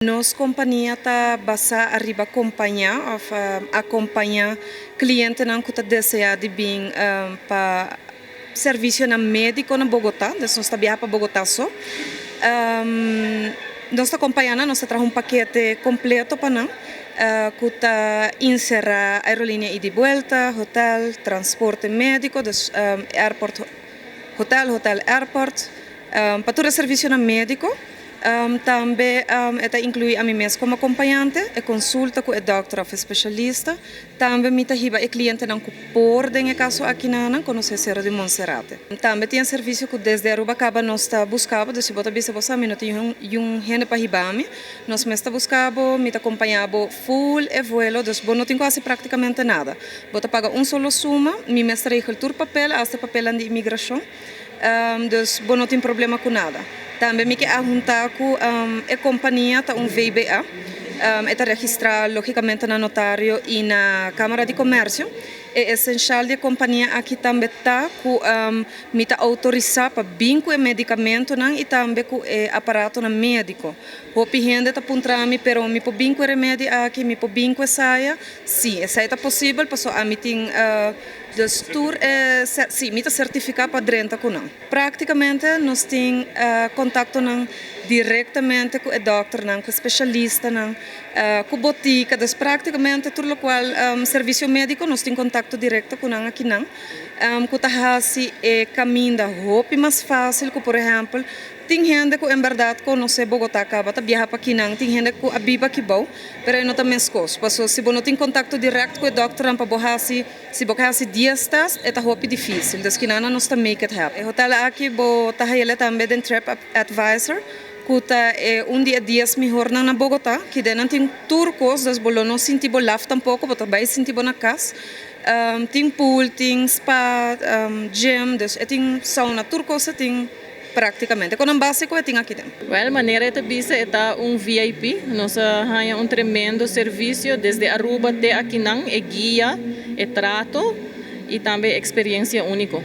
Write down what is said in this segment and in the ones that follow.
Nossa companhia está basada arriba acompanhar cliente não que está desejando vir para serviço na médico na Bogotá, nós está viajando para Bogotá só. Nós está acompanhando, nós traz paquete completo para nós, que está inserir aerolínea ida e volta, hotel, transporte médico, airport, hotel, airport, para todo serviço na médico. Também está inclui a mim mesmo como acompanhante e consulta com o doutor ou especialista. Também me traga o cliente não que por den caso aqui na conhecer de Monserrate. Também tem serviço que desde Aruba acaba nós está buscando, se bota bisa você não tem gente para ribame, nós me está buscando, me está acompanhando full e vuelo, dus não tem quase praticamente nada. Bota paga solo suma, me mestre o tour papel, hasta papel de imigração, dus não tem problema com nada. Também me quer juntar com a companhia tá VBA, está registrado logicamente na notário e na Câmara de Comércio. É essencial de companhia aqui também está com me tá autorizar para vir com o medicamento não e também com o aparato na médico. O gente está puntrami, pero me pode vir com o remédio aqui, me pode vir com a saia. Sim, essa é possível, passou a meeting dus tour sim, me certificar para dentro com não. Praticamente nós temos contato não diretamente com o doutor não, com o especialista não, com a botica, dus praticamente tudo o qual serviço médico nós temos contato direto com não aqui não. Com a é caminho da roupa mais fácil, por exemplo. Tem gente que, em verdade, conhece Bogotá, acaba de viajar para aqui, não. Tem gente que abiba aqui, mas não tem mais coisa. Se você não tem contato direto com o doutor, para borrar se você dias, é roupa difícil. Então, não está make it happen. O hotel aqui, está também de Trip Advisor, que é dia dias melhor na Bogotá, que não tem turcos, então não senti laf tampouco, mas também senti na casa. Tem pool, tem spa, gym, tem sauna turcos, tem praticamente. Com um básico, tem aqui dentro. Well, maneira de visa é VIP. Nós temos tremendo serviço desde Aruba até aqui, é guia, é trato e também experiência única.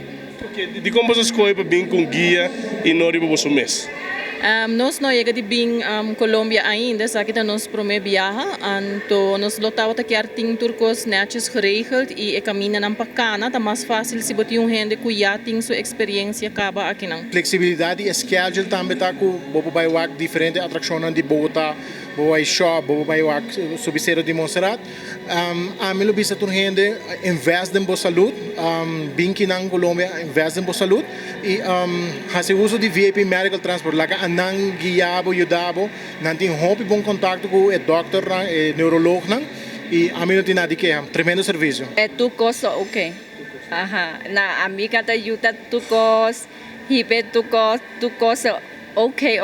Okay. De como você escolhe para vir com guia e não ir para o mês? Nós não chegamos a vir Colômbia ainda, só que nós primeiro viaja, então nós lotamos aqui artigos turcos netjes geregeld e caminho na pacana, tá mais fácil se botar gente que já tem sua experiência acaba aqui não. Flexibilidade e schedule também tá com bobo vai wak diferente atrações de Bogotá, bobo vai shop, bobo vai wak subicero de Monserrate. A mim lo bisa tur gente investe em boa saúde, binki na Colômbia investe em boa saúde e faz uso de VIP medical transport lá nang guiabo yudabo nanti hopi bom contato com o doctor e neurologo nang e a mim não tem nada que tremendo serviço. É tu coisa ok. Aha, na amiga da Yuta tu coisa, hibe tu coisa ok.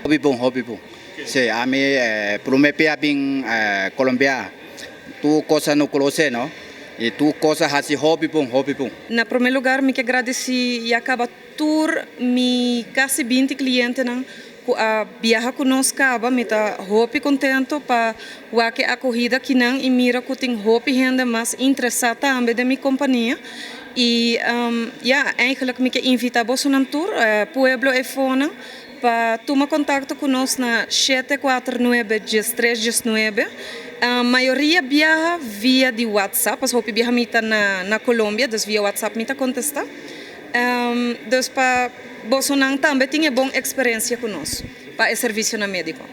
Hobby bom. Se a mim promete bem Colômbia, tu coisa não conhece, não? E tu coisa hasi hobby bom. Na primeiro lugar, me que agradecer e acaba tour me quase 20 clientes não viaja conosco acaba me tá hope contento para o que a corrida aqui não e mira que tem hope gente mais interessada também da minha companhia e eigenlijk me que invita você na tour Pueblo e Fona para tomar contato conosco na 749-1319. A maioria viaja via de WhatsApp, porque hope viaja mita na Colômbia, dus via WhatsApp mita contesta. Dus para Bolsonaro também tinha boa experiência conosco para o serviço na médico.